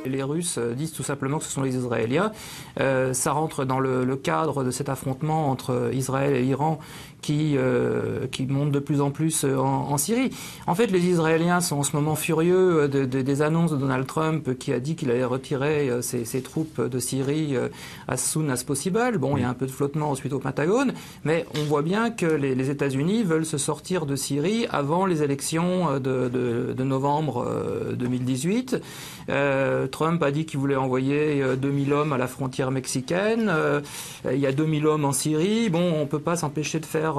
Les Russes disent tout simplement que ce sont les Israéliens. Ça rentre dans le cadre de cet affrontement entre Israël et l'Iran qui monte de plus en plus en Syrie. En fait, les Israéliens sont en ce moment furieux des annonces de Donald Trump qui a dit qu'il allait retirer ses troupes de Syrie as soon as possible. Bon, il y a un peu de flottement ensuite au Pentagone, mais on voit bien que les États-Unis veulent se sortir de Syrie avant les élections de novembre 2018. Trump a dit qu'il voulait envoyer 2000 hommes à la frontière mexicaine. Il y a 2000 hommes en Syrie. Bon, on peut pas s'empêcher de faire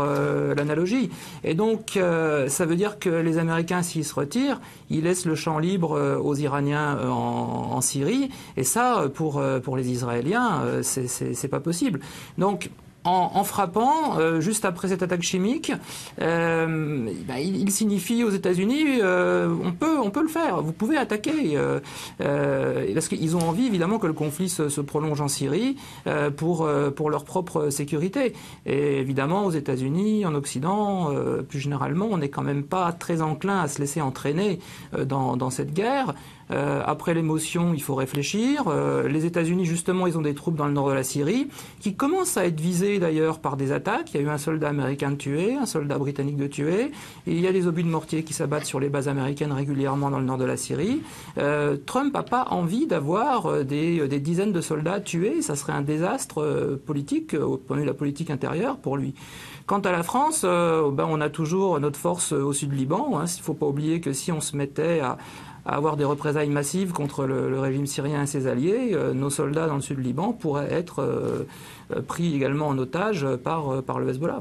l'analogie. Et donc, ça veut dire que les Américains, s'ils se retirent, ils laissent le champ libre aux Iraniens en Syrie. Et ça, pour les Israéliens, c'est pas possible. Donc, en frappant, juste après cette attaque chimique, il signifie aux États-Unis on peut le faire, vous pouvez attaquer. Parce qu'ils ont envie, évidemment, que le conflit se prolonge en Syrie pour leur propre sécurité. Et évidemment, aux États-Unis, en Occident, plus généralement, on n'est quand même pas très enclin à se laisser entraîner dans cette guerre. Après l'émotion, il faut réfléchir. Les États-Unis, justement, ils ont des troupes dans le nord de la Syrie qui commencent à être visées d'ailleurs par des attaques. Il y a eu un soldat américain de tué, un soldat britannique de tué, et il y a des obus de mortier qui s'abattent sur les bases américaines régulièrement dans le nord de la Syrie. Trump n'a pas envie d'avoir des dizaines de soldats tués. Ça serait un désastre politique, au point de vue de la politique intérieure pour lui. Quant à la France, on a toujours notre force au sud du Liban. Il ne faut pas oublier que si on se mettait à avoir des représailles massives contre le régime syrien et ses alliés, nos soldats dans le sud du Liban pourraient être pris également en otage par le Hezbollah.